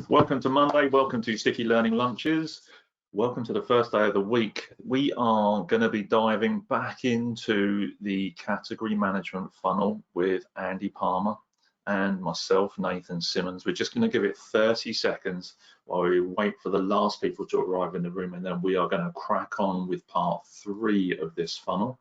Welcome to Monday, welcome to Sticky Learning Lunches, welcome to the first day of the week. We are going to be diving back into the category management funnel with Andy Palmer and myself, Nathan Simmonds. We're just going to give it 30 seconds while we wait for the last people to arrive in the room, and then we are going to crack on with part 3 of this funnel.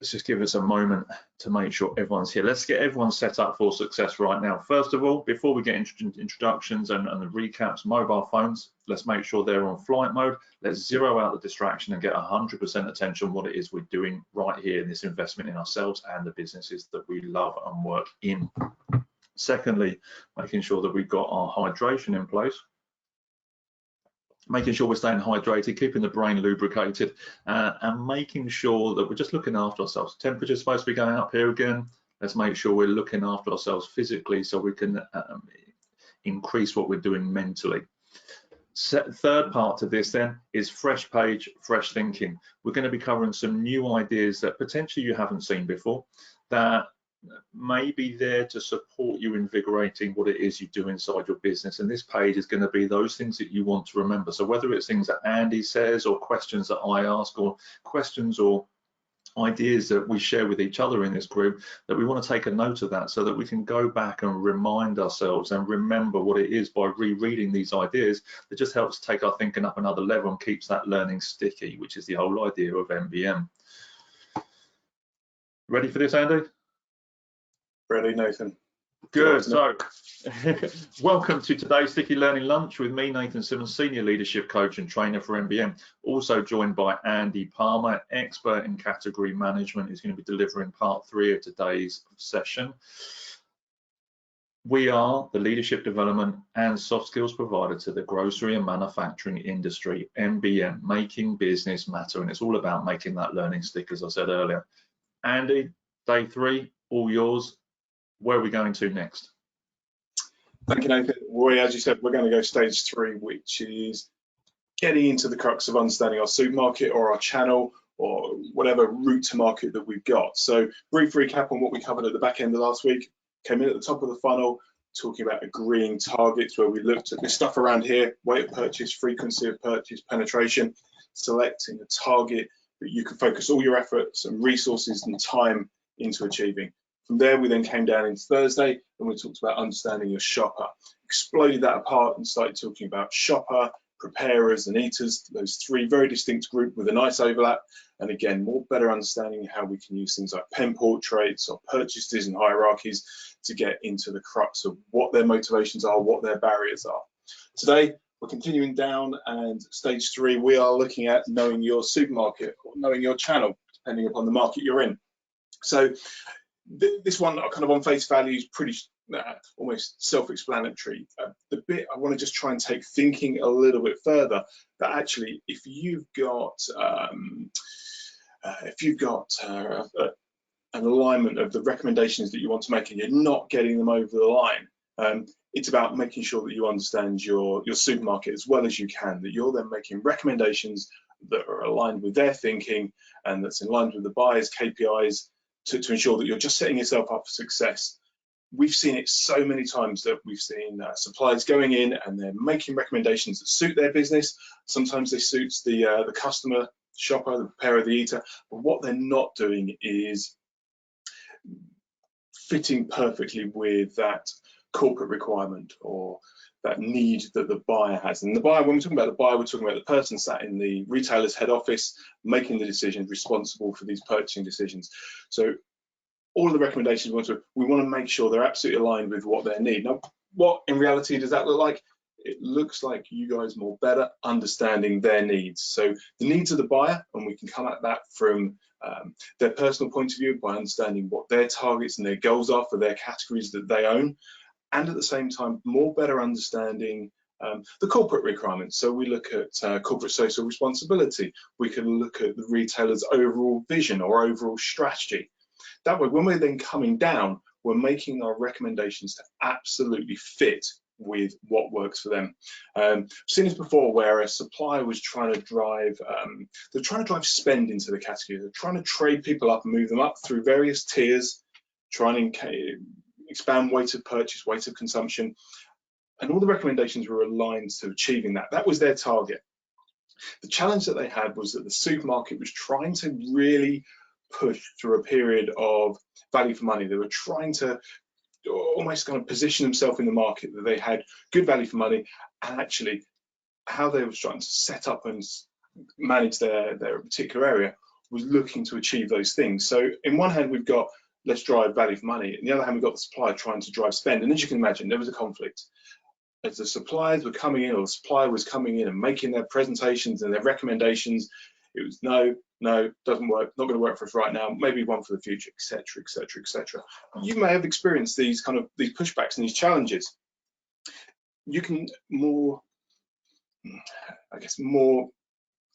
Let's just give us a moment to make sure everyone's here. Let's get everyone set up for success right now. First of all, before we get introductions and the recaps, mobile phones, let's make sure they're on flight mode. Let's zero out the distraction and get 100% attention on what it is we're doing right here in this investment in ourselves and the businesses that we love and work in. Secondly, making sure that we've got our hydration in place. Making sure we're staying hydrated, keeping the brain lubricated, and making sure that we're just looking after ourselves. Temperature's supposed to be going up here again. Let's make sure we're looking after ourselves physically so we can increase what we're doing mentally. Third part of this then is fresh page, fresh thinking. We're going to be covering some new ideas that potentially you haven't seen before, that may be there to support you invigorating what it is you do inside your business. And this page is going to be those things that you want to remember. So whether it's things that Andy says or questions that I ask or questions or ideas that we share with each other in this group, that we want to take a note of that so that we can go back and remind ourselves and remember what it is by rereading these ideas. That just helps take our thinking up another level and keeps that learning sticky, which is the whole idea of MBM. Ready for this, Andy? Ready, Nathan. Good. So, welcome to today's Sticky Learning Lunch with me, Nathan Simmonds, Senior Leadership Coach and Trainer for MBM. Also joined by Andy Palmer, expert in category management, who's going to be delivering part 3 of today's session. We are the leadership development and soft skills provider to the grocery and manufacturing industry, MBM, making business matter. And it's all about making that learning stick, as I said earlier. Andy, day 3, all yours. Where are we going to next? Thank you, Nathan. Roy, as you said, we're going to go stage 3, which is getting into the crux of understanding our supermarket or our channel or whatever route to market that we've got. So brief recap on what we covered at the back end of last week. Came in at the top of the funnel, talking about agreeing targets, where we looked at this stuff around here: weight of purchase, frequency of purchase, penetration, selecting a target that you can focus all your efforts and resources and time into achieving. From there, we then came down into Thursday and we talked about understanding your shopper. Exploded that apart and started talking about shopper, preparers and eaters, those 3 very distinct groups with a nice overlap. And again, more better understanding how we can use things like pen portraits or purchase decision hierarchies to get into the crux of what their motivations are, what their barriers are. Today, we're continuing down, and stage 3, we are looking at knowing your supermarket or knowing your channel, depending upon the market you're in. So this one, kind of on face value, is pretty almost self-explanatory. The bit I want to just try and take thinking a little bit further, that actually, if you've got an alignment of the recommendations that you want to make and you're not getting them over the line, it's about making sure that you understand your supermarket as well as you can, that you're then making recommendations that are aligned with their thinking and that's in line with the buyer's KPIs, to ensure that you're just setting yourself up for success. We've seen it so many times that we've seen suppliers going in and they're making recommendations that suit their business. Sometimes they suit the customer, shopper, the preparer, the eater, but what they're not doing is fitting perfectly with that corporate requirement or that need that the buyer has. And the buyer, when we're talking about the buyer, we're talking about the person sat in the retailer's head office making the decisions, responsible for these purchasing decisions. So all of the recommendations we want to make sure they're absolutely aligned with what they need. Now, what in reality does that look like? It looks like you guys more better understanding their needs. So the needs of the buyer, and we can come at that from their personal point of view by understanding what their targets and their goals are for their categories that they own. And at the same time, more better understanding the corporate requirements. So we look at corporate social responsibility. We can look at the retailer's overall vision or overall strategy. That way, when we're then coming down, we're making our recommendations to absolutely fit with what works for them. I've seen this before where a supplier was trying to drive, spend into the category. They're trying to trade people up and move them up through various tiers, trying to expand weight of purchase, weight of consumption. and all the recommendations were aligned to achieving that. That was their target. The challenge that they had was that the supermarket was trying to really push through a period of value for money. They were trying to almost kind of position themselves in the market that they had good value for money, and actually how they were trying to set up and manage their particular area was looking to achieve those things. So in one hand, we've got let's drive value for money. On the other hand, we've got the supplier trying to drive spend. And as you can imagine, there was a conflict. As the suppliers were coming in, or the supplier was coming in and making their presentations and their recommendations, it was no, doesn't work, not going to work for us right now, maybe one for the future, etc., etc., etc. You may have experienced these pushbacks and these challenges. You can more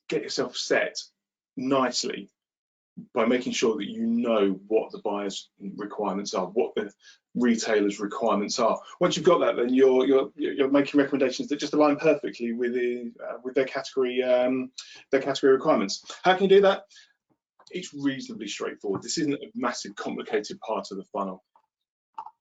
get yourself set nicely by making sure that you know what the buyer's requirements are, what the retailer's requirements are. Once you've got that, then you're making recommendations that just align perfectly with their category requirements. How can you do that? It's reasonably straightforward. This isn't a massive, complicated part of the funnel.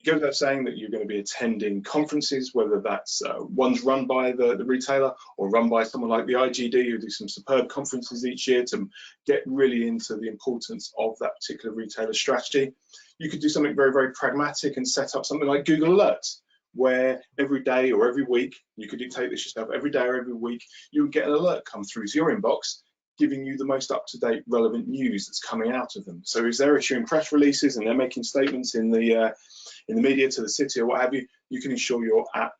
It goes without saying that you're going to be attending conferences, whether that's ones run by the retailer or run by someone like the IGD, who do some superb conferences each year to get really into the importance of that particular retailer strategy. You could do something very, very pragmatic and set up something like Google Alerts, where every day or every week, you could dictate this yourself, every day or every week, you would get an alert come through to your inbox, giving you the most up-to-date relevant news that's coming out of them. So as they're issuing press releases and they're making statements in the media to the city or what have you, you can ensure you're at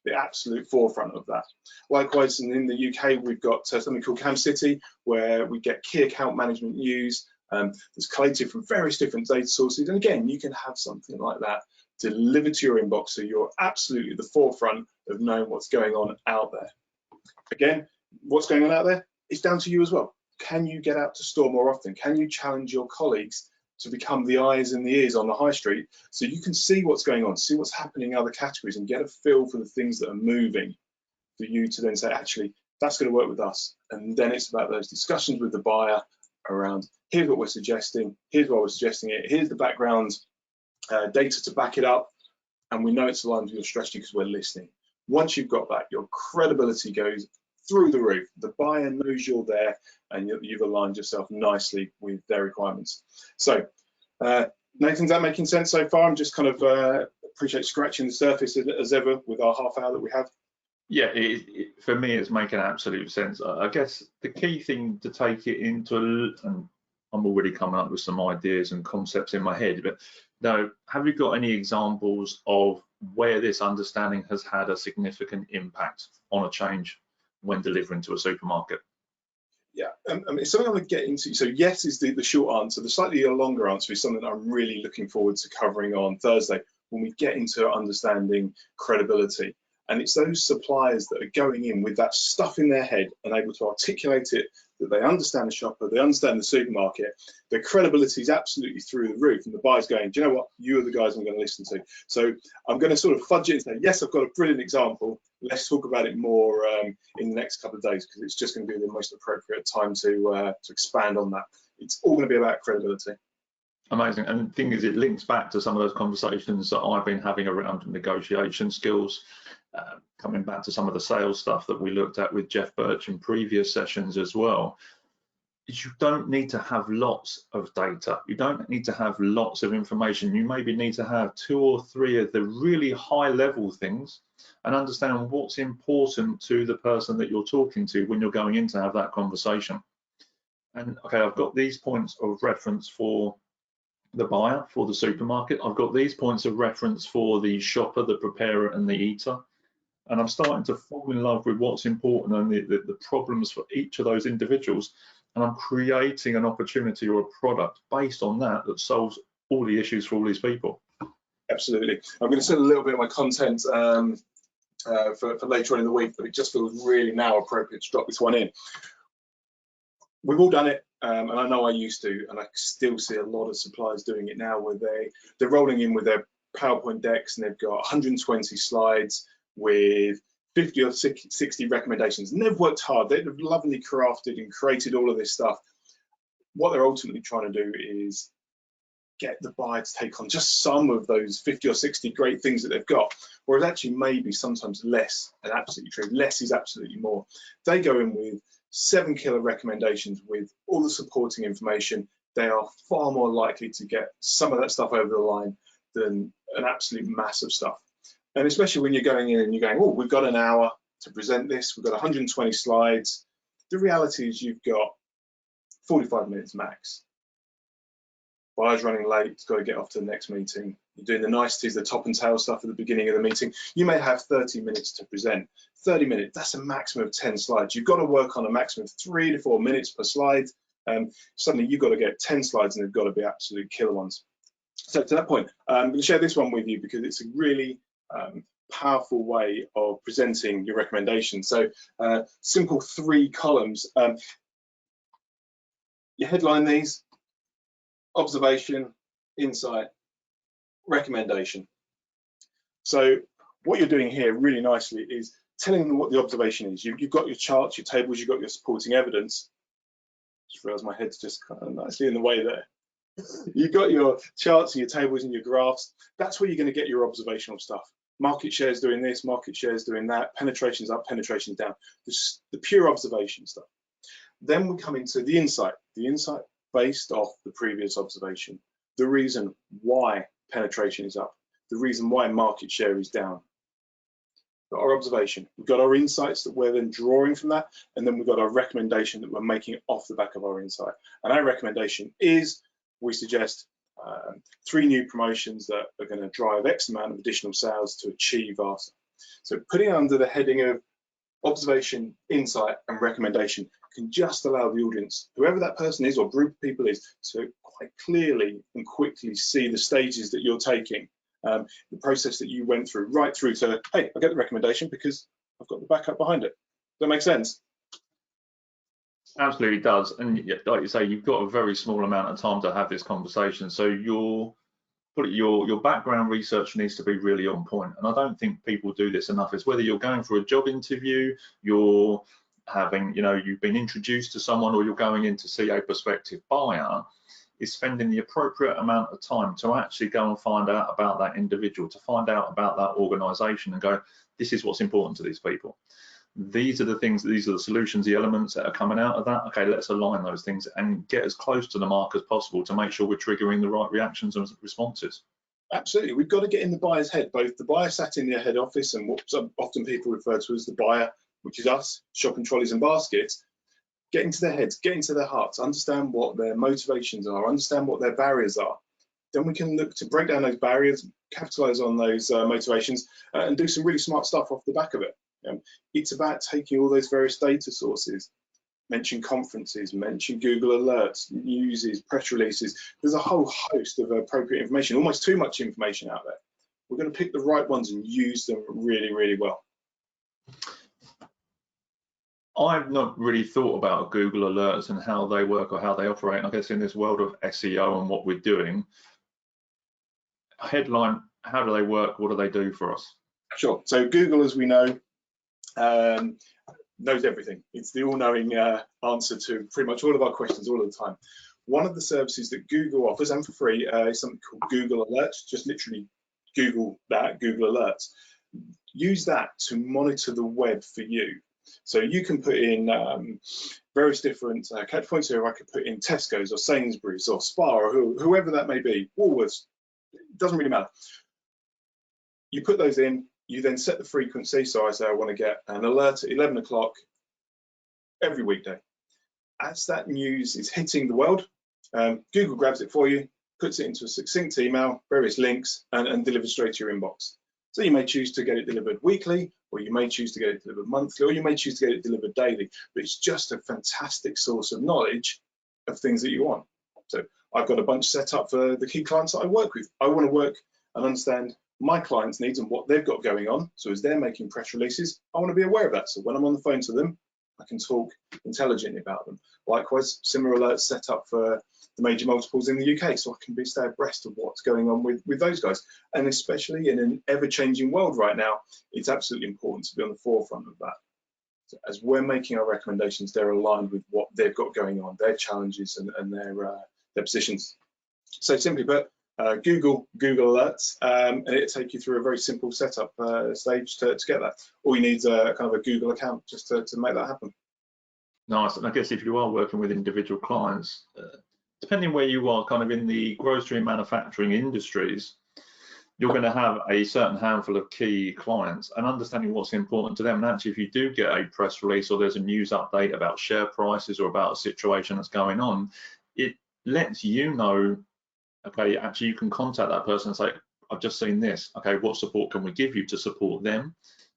the absolute forefront of that. Likewise, in the UK, we've got something called Cam City, where we get key account management news that's collated from various different data sources. And again, you can have something like that delivered to your inbox, so you're absolutely at the forefront of knowing what's going on out there. Again, what's going on out there? It's down to you as well. Can you get out to store more often? Can you challenge your colleagues to become the eyes and the ears on the high street, so you can see what's going on, see what's happening in other categories, and get a feel for the things that are moving, for you to then say, actually, that's going to work with us. And then it's about those discussions with the buyer around, here's what we're suggesting, here's why we're suggesting it, here's the background data to back it up, and we know it's aligned with your strategy because we're listening. Once you've got that, your credibility goes through the roof. The buyer knows you're there, and you've aligned yourself nicely with their requirements. So, Nathan, is that making sense so far? I'm just kind of appreciate scratching the surface as ever with our half hour that we have. Yeah, for me, it's making absolute sense. I guess the key thing to take it into, and I'm already coming up with some ideas and concepts in my head, but now, have you got any examples of where this understanding has had a significant impact on a change when delivering to a supermarket? Yeah, it's something I'm going to get into. So yes is the short answer. The slightly longer answer is something that I'm really looking forward to covering on Thursday when we get into understanding credibility. And it's those suppliers that are going in with that stuff in their head and able to articulate it, that they understand the shopper, they understand the supermarket, their credibility is absolutely through the roof, and the buyer's going, do you know what, you are the guys I'm going to listen to. So I'm going to sort of fudge it and say, yes, I've got a brilliant example, let's talk about it more in the next couple of days, because it's just going to be the most appropriate time to expand on that. It's all going to be about credibility. Amazing. And the thing is, it links back to some of those conversations that I've been having around negotiation skills, coming back to some of the sales stuff that we looked at with Jeff Birch in previous sessions as well. You don't need to have lots of data. You don't need to have lots of information. You maybe need to have 2 or 3 of the really high level things and understand what's important to the person that you're talking to when you're going in to have that conversation. And okay, I've got these points of reference for the buyer, for the supermarket. I've got these points of reference for the shopper, the preparer, and the eater. And I'm starting to fall in love with what's important and the problems for each of those individuals. And I'm creating an opportunity or a product based on that solves all the issues for all these people. Absolutely. I'm going to send a little bit of my content for later on in the week, but it just feels really now appropriate to drop this one in. We've all done it, and I know I used to, and I still see a lot of suppliers doing it now, where they're rolling in with their PowerPoint decks and they've got 120 slides with 50 or 60 recommendations, and they've worked hard. They've lovingly crafted and created all of this stuff. What they're ultimately trying to do is get the buyer to take on just some of those 50 or 60 great things that they've got, whereas actually maybe sometimes less, and absolutely true, less is absolutely more. They go in with 7 killer recommendations with all the supporting information. They are far more likely to get some of that stuff over the line than an absolute mass of stuff. And especially when you're going in and you're going, oh, we've got an hour to present this, we've got 120 slides. The reality is you've got 45 minutes max. Buyer's running late, it's got to get off to the next meeting. You're doing the niceties, the top and tail stuff at the beginning of the meeting. You may have 30 minutes to present. 30 minutes, that's a maximum of 10 slides. You've got to work on a maximum of 3 to 4 minutes per slide. Suddenly you've got to get 10 slides and they've got to be absolute killer ones. So to that point, I'm going to share this one with you because it's a really powerful way of presenting your recommendations. So simple 3 columns. You headline these: observation, insight, recommendation. So what you're doing here really nicely is telling them what the observation is. You've got your charts, your tables, you've got your supporting evidence. Just realised my head's just kind of nicely in the way there. You've got your charts and your tables and your graphs. That's where you're going to get your observational stuff. Market shares doing this, market shares doing that, penetration's up, penetration's down. The pure observation stuff. Then we come into the insight based off the previous observation, the reason why penetration is up, the reason why market share is down. We've got our observation, we've got our insights that we're then drawing from that, and then we've got our recommendation that we're making off the back of our insight. And our recommendation is, we suggest 3 new promotions that are going to drive X amount of additional sales to achieve our. So putting it under the heading of observation, insight, and recommendation can just allow the audience, whoever that person is or group of people is, to quite clearly and quickly see the stages that you're taking, the process that you went through, right through to, hey, I get the recommendation because I've got the backup behind it. Does that make sense? Absolutely does. And like you say, you've got a very small amount of time to have this conversation. So your background research needs to be really on point. And I don't think people do this enough. It's whether you're going for a job interview, you're having, you've been introduced to someone, or you're going in to see a prospective buyer, is spending the appropriate amount of time to actually go and find out about that individual, to find out about that organization and go, this is what's important to these people. These are the things, these are the solutions, the elements that are coming out of that. Okay, let's align those things and get as close to the mark as possible to make sure we're triggering the right reactions and responses. Absolutely, we've got to get in the buyer's head, both the buyer sat in their head office and what often people refer to as the buyer, which is us, shopping trolleys and baskets. Get into their heads, get into their hearts, understand what their motivations are, understand what their barriers are. Then we can look to break down those barriers, capitalize on those motivations, and do some really smart stuff off the back of it. It's about taking all those various data sources, mention conferences, mention Google Alerts, newses, press releases. There's a whole host of appropriate information, almost too much information out there. We're going to pick the right ones and use them really, really well. I've not really thought about Google Alerts and how they work or how they operate. And I guess in this world of SEO and what we're doing, headline, how do they work? What do they do for us? Sure. So Google, as we know, knows everything. It's the all-knowing answer to pretty much all of our questions all of the time. One of the services that Google offers, and for free, is something called Google Alerts. Just literally Google that, Google Alerts. Use that to monitor the web for you. So you can put in various different catch points. So I could put in Tesco's or Sainsbury's or Spar or whoever that may be, Woolworths, it doesn't really matter. You put those in, you then set the frequency. So I say I want to get an alert at 11 o'clock every weekday. As that news is hitting the world, Google grabs it for you, puts it into a succinct email, various links, and delivers straight to your inbox. So you may choose to get it delivered weekly, or you may choose to get it delivered monthly, or you may choose to get it delivered daily. But it's just a fantastic source of knowledge of things that you want. So I've got a bunch set up for the key clients that I work with. I want to work and understand my clients' needs and what they've got going on. So as they're making press releases, I want to be aware of that. So when I'm on the phone to them, I can talk intelligently about them. Likewise, similar alerts set up for the major multiples in the UK, so I can stay abreast of what's going on with those guys. And especially in an ever-changing world right now, it's absolutely important to be on the forefront of that. So as we're making our recommendations, they're aligned with what they've got going on, their challenges and their positions. So simply put, Google Alerts, and it'll take you through a very simple setup stage to get that. All you need is kind of a Google account just to make that happen. Nice. And I guess if you are working with individual clients, depending where you are kind of in the grocery and manufacturing industries, you're going to have a certain handful of key clients, and understanding what's important to them. And actually, if you do get a press release or there's a news update about share prices or about a situation that's going on, it lets you know, okay, actually you can contact that person and say, I've just seen this. Okay, what support can we give you to support them?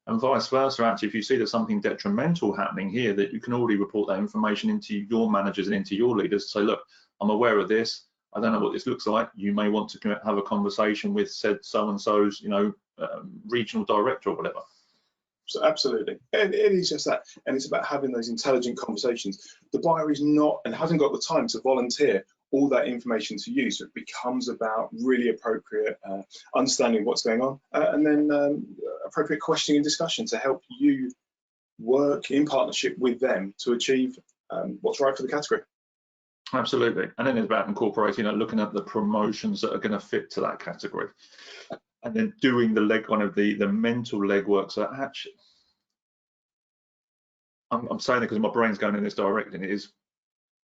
And vice versa. Actually, if you see there's something detrimental happening here, that you can already report that information into your managers and into your leaders to say, look, I'm aware of this. I don't know what this looks like. You may want to have a conversation with said so-and-so's, regional director or whatever. So absolutely, it is just that, and it's about having those intelligent conversations. The buyer is not and hasn't got the time to volunteer all that information to you, so it becomes about really appropriate understanding what's going on, and then appropriate questioning and discussion to help you work in partnership with them to achieve what's right for the category. Absolutely, and then it's about incorporating, looking at the promotions that are going to fit to that category, and then doing the mental legwork. So actually, I'm saying it because my brain's going in this direction.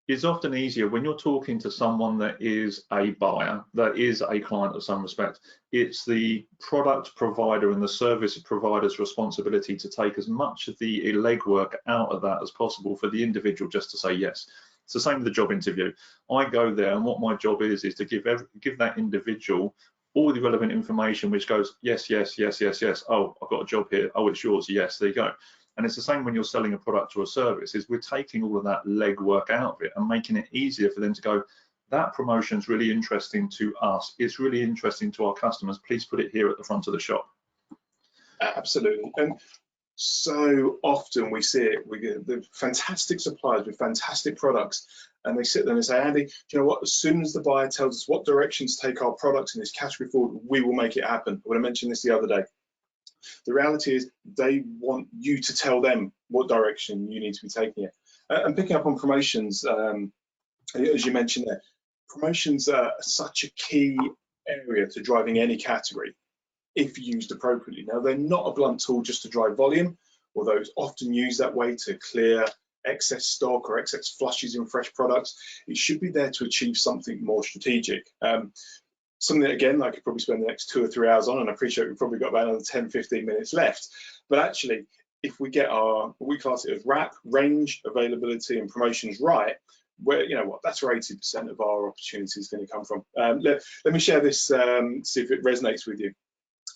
It's often easier when you're talking to someone that is a buyer, that is a client of some respect. It's the product provider and the service provider's responsibility to take as much of the legwork out of that as possible for the individual just to say yes. It's the same with the job interview. I go there, and what my job is to give that individual all the relevant information, which goes, yes, yes, yes, yes, yes. Oh, I've got a job here. Oh, it's yours. Yes, there you go. And it's the same when you're selling a product or a service, is we're taking all of that legwork out of it and making it easier for them to go, that promotion's really interesting to us. It's really interesting to our customers. Please put it here at the front of the shop. Absolutely. And so often we see it, we get the fantastic suppliers with fantastic products, and they sit there and say, Andy, do you know what, as soon as the buyer tells us what direction to take our products in this category forward, we will make it happen. I mentioned this the other day. The reality is they want you to tell them what direction you need to be taking it. And picking up on promotions, as you mentioned there, promotions are such a key area to driving any category if used appropriately. Now, they're not a blunt tool just to drive volume, although it's often used that way to clear excess stock or excess flushes in fresh products. It should be there to achieve something more strategic. Something that, again, I could probably spend the next 2 or 3 hours on, and I appreciate we've probably got about another 10, 15 minutes left. But actually, if we get we class it as RAP, range, availability, and promotions right, where, you know what, that's where 80% of our opportunity is going to come from. Let me share this, see if it resonates with you.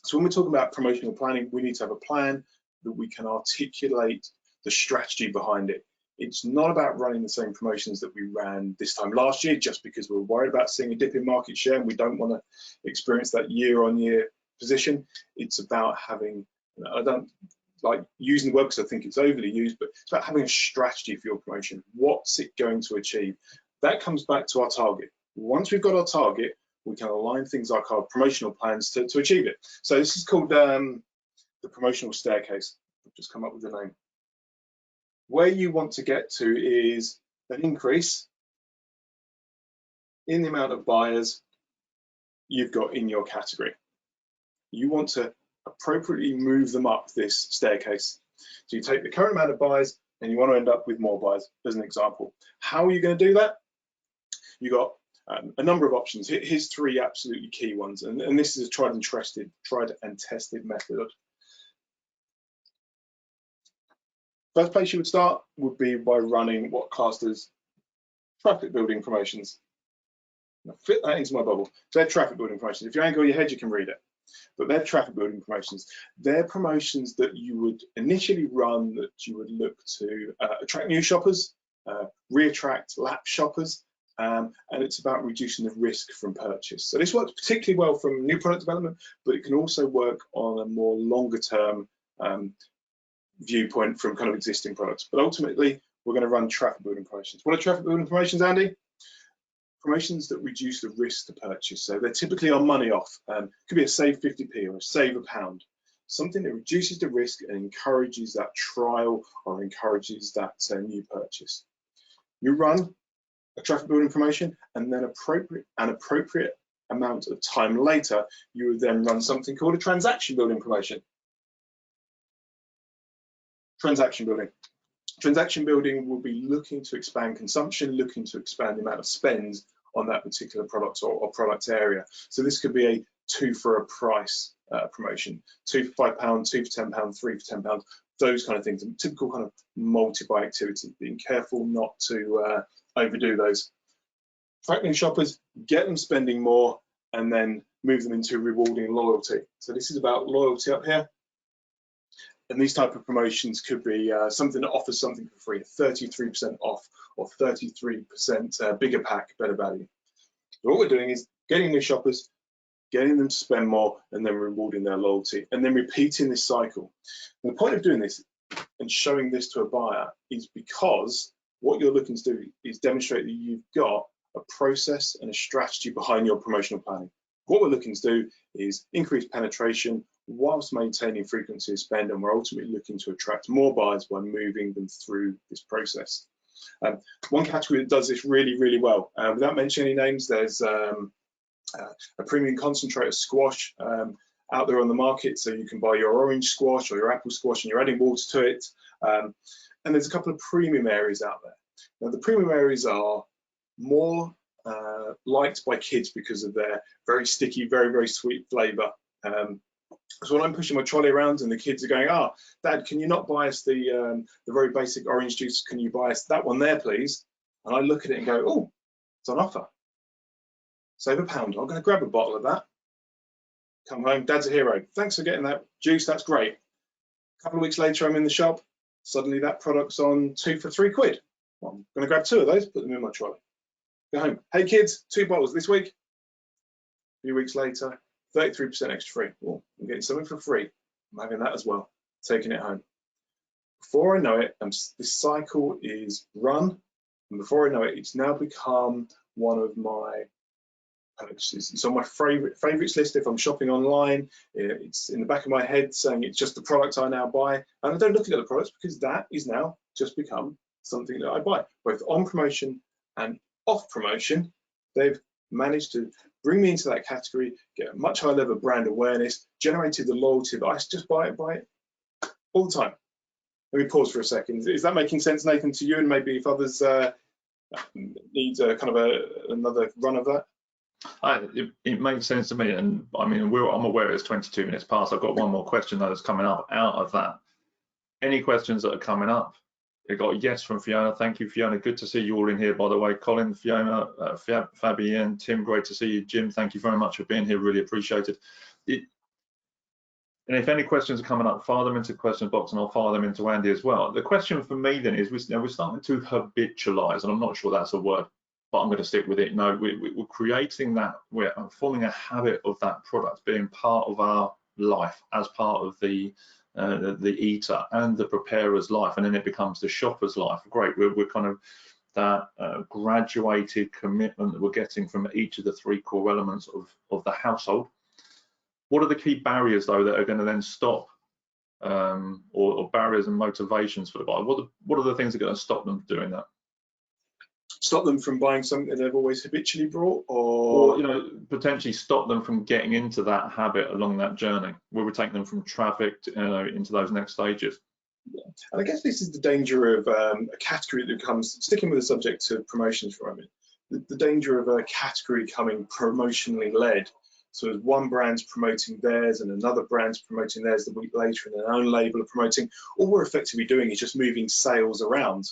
So when we're talking about promotional planning, we need to have a plan that we can articulate the strategy behind it. It's not about running the same promotions that we ran this time last year just because we're worried about seeing a dip in market share and we don't want to experience that year-on-year position. It's about having, I don't like using the word because I think it's overly used, but it's about having a strategy for your promotion. What's it going to achieve? That comes back to our target. Once we've got our target, we can align things like our promotional plans to achieve it. So this is called the promotional staircase. I've just come up with the name. Where you want to get to is an increase in the amount of buyers you've got in your category. You want to appropriately move them up this staircase. So you take the current amount of buyers and you want to end up with more buyers, as an example. How are you going to do that? You've got a number of options. Here's 3 absolutely key ones, and this is a tried and tested method. First place you would start would be by running what classed as traffic building promotions. Now fit that into my bubble. So they're traffic building promotions. If you angle your head, you can read it. But they're traffic building promotions. They're promotions that you would initially run that you would look to attract new shoppers, re-attract lapsed shoppers, and it's about reducing the risk from purchase. So this works particularly well from new product development, but it can also work on a more longer term viewpoint from kind of existing products. But ultimately, we're going to run traffic building promotions. What are traffic building promotions, Andy? Promotions that reduce the risk to purchase. So they're typically on money off. Could be a save 50p or a save £1. Something that reduces the risk and encourages that trial or encourages that new purchase. You run a traffic building promotion, and then an appropriate amount of time later, you would then run something called a transaction building promotion. Transaction building. Transaction building will be looking to expand consumption, looking to expand the amount of spend on that particular product or product area. So this could be a 2 for a price promotion, 2 for £5, 2 for £10, 3 for £10, those kind of things, and typical kind of multi-buy activity, being careful not to overdo those. Attracting shoppers, get them spending more, and then move them into rewarding loyalty. So this is about loyalty up here. And these type of promotions could be something that offers something for free, 33% off or 33% bigger pack, better value. So what we're doing is getting new shoppers, getting them to spend more, and then rewarding their loyalty, and then repeating this cycle. And the point of doing this and showing this to a buyer is because what you're looking to do is demonstrate that you've got a process and a strategy behind your promotional planning. What we're looking to do is increase penetration whilst maintaining frequency of spend, and we're ultimately looking to attract more buyers by moving them through this process. One category that does this really, really well, without mentioning any names, there's a premium concentrated squash out there on the market, so you can buy your orange squash or your apple squash and you're adding water to it. And there's a couple of premium areas out there. Now the premium areas are more liked by kids because of their very sticky, very, very sweet flavour. So when I'm pushing my trolley around and the kids are going, "Ah, Dad, can you not buy us the very basic orange juice? Can you buy us that one there, please?" And I look at it and go, "Oh, it's on offer. Save £1. I'm going to grab a bottle of that. Come home, Dad's a hero. Thanks for getting that juice. That's great." A couple of weeks later, I'm in the shop. Suddenly, that product's on 2 for £3. Well, I'm going to grab 2 of those, put them in my trolley. Go home. "Hey kids, 2 bottles this week." A few weeks later, 33% extra free. Oh, I'm getting something for free. I'm having that as well, taking it home. Before I know it, this cycle is run, and before I know it, it's now become one of my purchases. It's on my favorites list if I'm shopping online. It's in the back of my head saying it's just the product I now buy, and I don't look at other products because that is now just become something that I buy, both on promotion and off promotion. They've managed to bring me into that category, get a much higher level of brand awareness, generated the loyalty that I just buy it all the time. Let me pause for a second. Is that making sense, Nathan, to you? And maybe if others need kind of another run of that? It makes sense to me, and I mean, I'm aware it's 22 minutes past. I've got one more question though that's coming up out of that. Any questions that are coming up? We got a yes from Fiona. Thank you, Fiona. Good to see you all in here, by the way. Colin, Fiona, Fabienne, Tim, great to see you. Jim, thank you very much for being here. Really appreciate it. And if any questions are coming up, fire them into the question box and I'll fire them into Andy as well. The question for me then is, we're starting to habitualize, and I'm not sure that's a word, but I'm going to stick with it. No, we're creating that, we're forming a habit of that product being part of our life, as part of the eater and the preparer's life, and then it becomes the shopper's life. Great, we're kind of that graduated commitment that we're getting from each of the 3 core elements of the household. What are the key barriers though that are going to then stop, or barriers and motivations for the buyer? What are the things that are going to stop them doing that? Stop them from buying something that they've always habitually bought, or you know, potentially stop them from getting into that habit along that journey, where we take them from traffic to, into those next stages. Yeah. And I guess this is the danger of a category that becomes, sticking with the subject of promotions for a minute, the danger of a category becoming promotionally led. So as one brand's promoting theirs and another brand's promoting theirs the week later, and their own label are promoting, all we're effectively doing is just moving sales around.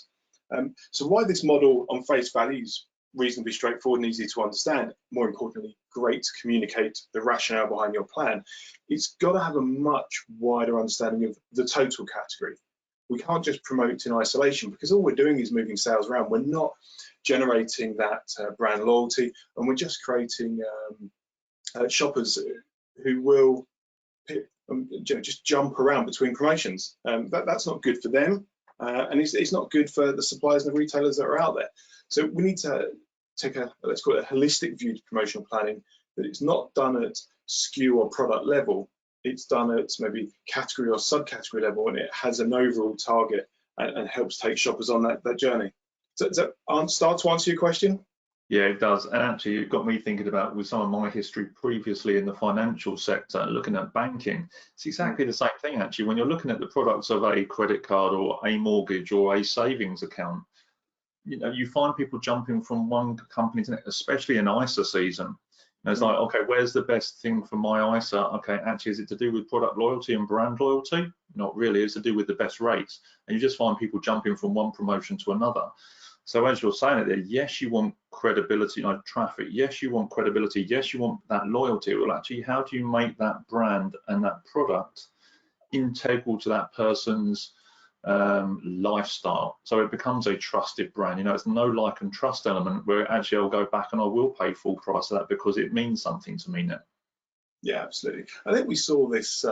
So why this model on face value is reasonably straightforward and easy to understand, more importantly, great to communicate the rationale behind your plan, it's got to have a much wider understanding of the total category. We can't just promote in isolation, because all we're doing is moving sales around. We're not generating that brand loyalty, and we're just creating shoppers who will just jump around between promotions. That's not good for them. And it's not good for the suppliers and the retailers that are out there. So we need to take a, let's call it a holistic view to promotional planning, that it's not done at SKU or product level, it's done at maybe category or subcategory level, and it has an overall target and helps take shoppers on that journey. does that start to answer your question? Yeah, it does. And actually, it got me thinking about with some of my history previously in the financial sector, looking at banking. It's exactly the same thing, actually. When you're looking at the products of a credit card or a mortgage or a savings account, you find people jumping from one company to the next, especially in ISA season. It's like, okay, where's the best thing for my ISA? Okay, actually, is it to do with product loyalty and brand loyalty? Not really. It's to do with the best rates. And you just find people jumping from one promotion to another. So as you're saying it there, yes, you want credibility, traffic. Yes, you want credibility. Yes, you want that loyalty. Well, actually, how do you make that brand and that product integral to that person's lifestyle, so it becomes a trusted brand? It's no like and trust element where actually I'll go back and I will pay full price for that because it means something to me now. Yeah, absolutely. I think we saw this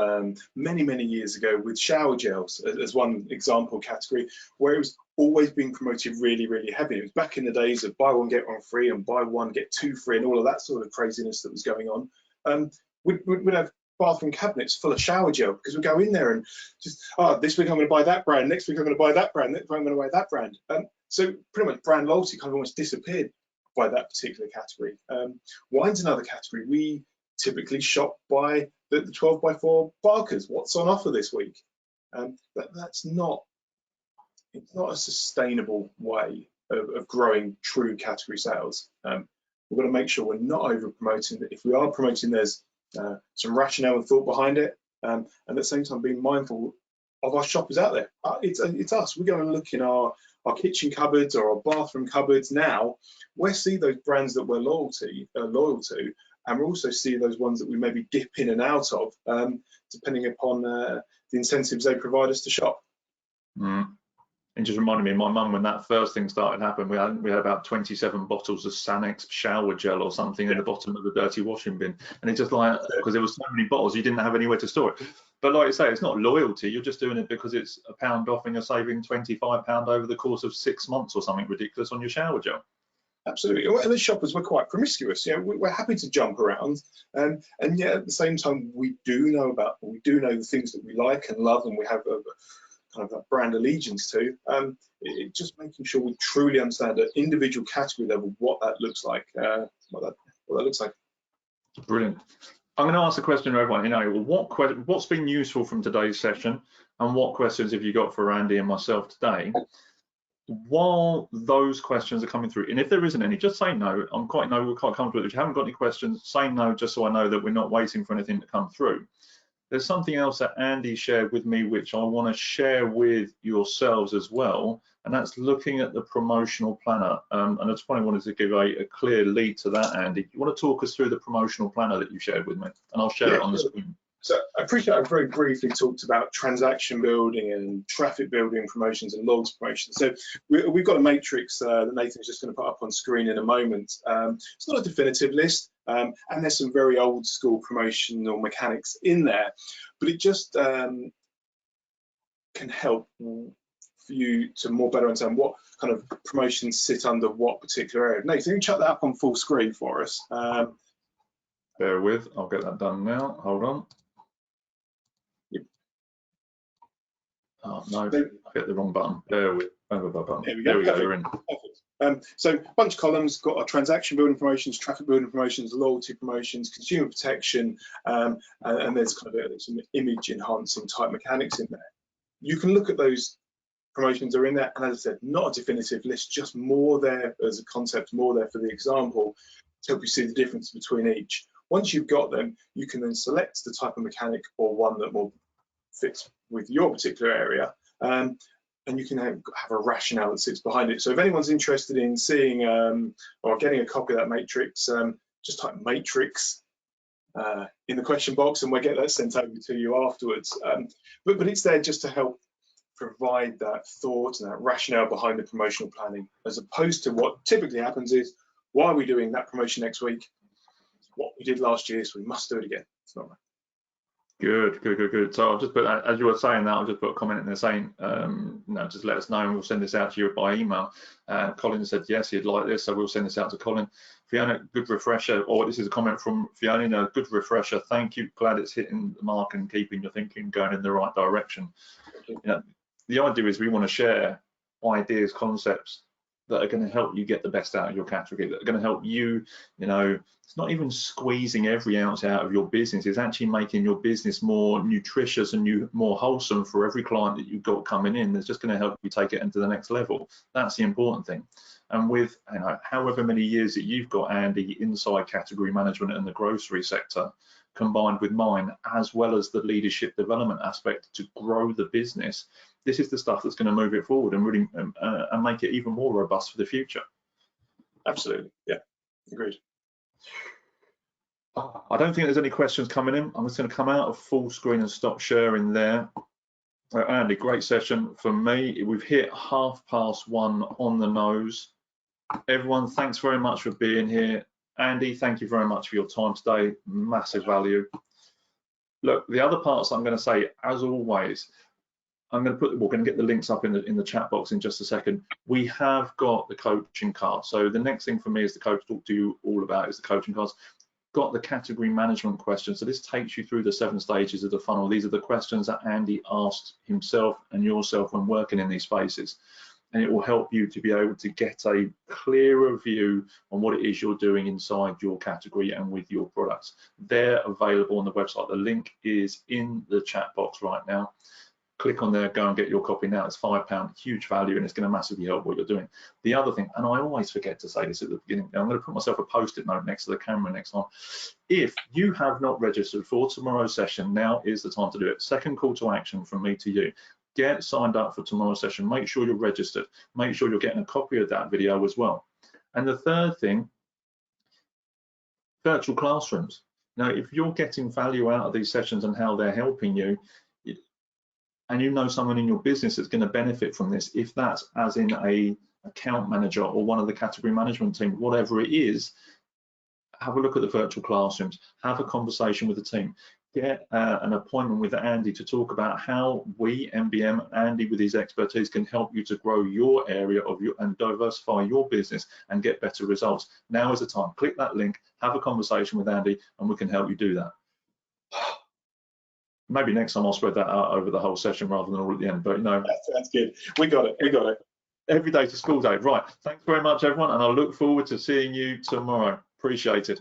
many years ago with shower gels as one example category, where it was always being promoted really heavy. It was back in the days of buy one get one free and buy one get two free and all of that sort of craziness that was going on. We'd have bathroom cabinets full of shower gel because we go in there and just, this week I'm going to buy that brand, next week I'm going to buy that brand, next week I'm going to buy that brand. So pretty much brand loyalty kind of almost disappeared by that particular category. Wine's another category. We typically shop by the 12x4 Barkers. What's on offer this week? That's not, it's not a sustainable way of growing true category sales. We've got to make sure we're not over promoting. If we are promoting, there's some rationale and thought behind it, and at the same time being mindful of our shoppers out there. It's us. We're going to look in our kitchen cupboards or our bathroom cupboards now. We see those brands that we're loyal to, and we also see those ones that we maybe dip in and out of, depending upon the incentives they provide us to shop. It just reminded me of my mum when that first thing started happening. We had about 27 bottles of Sanex shower gel or something in the bottom of the dirty washing bin, and it's just like, because there was so many bottles, you didn't have anywhere to store it. But like you say, it's not loyalty. You're just doing it because it's £1 off and you're saving £25 over the course of 6 months or something ridiculous on your shower gel. Absolutely. And as shoppers, we're quite promiscuous. We're happy to jump around, and yet at the same time, we do know the things that we like and love, and we have a kind of that brand allegiance to. Just making sure we truly understand at individual category level what that looks like. What that looks like. Brilliant. I'm going to ask a question to everyone. What's been useful from today's session, and what questions have you got for Andy and myself today? While those questions are coming through, and if there isn't any, just say no. We're quite comfortable. If you haven't got any questions, say no, just so I know that we're not waiting for anything to come through. There's something else that Andy shared with me, which I want to share with yourselves as well, and that's looking at the promotional planner. And I just wanted to give a clear lead to that, Andy. You want to talk us through the promotional planner that you shared with me, and I'll share it on the screen. So I appreciate I very briefly talked about transaction building and traffic building promotions and loyalty promotions. So we've got a matrix that Nathan's just going to put up on screen in a moment. It's not a definitive list, and there's some very old school promotional mechanics in there, but it just can help for you to more better understand what kind of promotions sit under what particular area. Nathan, you chuck that up on full screen for us. Bear with, I'll get that done now. Hold on. Oh no, I hit the wrong button. Bear with. There we go. You're in. So a bunch of columns, got our transaction building promotions, traffic building promotions, loyalty promotions, consumer protection, and there's kind of some image enhancing type mechanics in there. You can look at those promotions are in there, and as I said, not a definitive list, just more there as a concept, more there for the example to help you see the difference between each. Once you've got them, you can then select the type of mechanic or one that more fits with your particular area, and you can have a rationale that sits behind it. So if anyone's interested in seeing or getting a copy of that matrix, just type matrix in the question box and we'll get that sent over to you afterwards. But it's there just to help provide that thought and that rationale behind the promotional planning, as opposed to what typically happens is, why are we doing that promotion next week? It's what we did last year, so we must do it again. It's not right. Good. So I'll just put, as you were saying that, I'll just put a comment in there saying, just let us know and we'll send this out to you by email. Colin said yes, he'd like this, so we'll send this out to Colin. Fiona, good refresher, or this is a comment from Fiona, good refresher, thank you, glad it's hitting the mark and keeping your thinking going in the right direction. The idea is we want to share ideas, concepts that are going to help you get the best out of your category, that are going to help you, it's not even squeezing every ounce out of your business, it's actually making your business more nutritious and more wholesome for every client that you've got coming in. That's just going to help you take it into the next level. That's the important thing. And with however many years that you've got, Andy, inside category management in the grocery sector, combined with mine, as well as the leadership development aspect to grow the business, this is the stuff that's going to move it forward and really and make it even more robust for the future. Absolutely, yeah, agreed. I don't think there's any questions coming in. I'm just going to come out of full screen and stop sharing there. Andy, great session for me. We've hit 1:30 on the nose. Everyone, thanks very much for being here. Andy, thank you very much for your time today. Massive value. Look, the other parts I'm going to say, as always, we're going to get the links up in the chat box in just a second. We have got the coaching card. So the next thing for me is the coach talk to you all about is the coaching cards. Got the category management questions. So this takes you through the 7 stages of the funnel. These are the questions that Andy asked himself and yourself when working in these spaces. And it will help you to be able to get a clearer view on what it is you're doing inside your category and with your products. They're available on the website. The link is in the chat box right now. Click on there, go and get your copy now. It's £5, huge value, and it's going to massively help what you're doing. The other thing, and I always forget to say this at the beginning, I'm going to put myself a post-it note next to the camera next time. If you have not registered for tomorrow's session, now is the time to do it. Second call to action from me to you. Get signed up for tomorrow's session. Make sure you're registered. Make sure you're getting a copy of that video as well. And the third thing, virtual classrooms. Now, if you're getting value out of these sessions and how they're helping you, and you know someone in your business that's going to benefit from this, if that's as in a account manager or one of the category management team, whatever it is, have a look at the virtual classrooms, have a conversation with the team, get an appointment with Andy to talk about how we, MBM, Andy with his expertise, can help you to grow your area of and diversify your business and get better results. Now is the time. Click that link, have a conversation with Andy, and we can help you do that. Maybe next time I'll spread that out over the whole session rather than all at the end, but That's good. We got it. Every day's a school day. Right. Thanks very much, everyone, and I look forward to seeing you tomorrow. Appreciate it.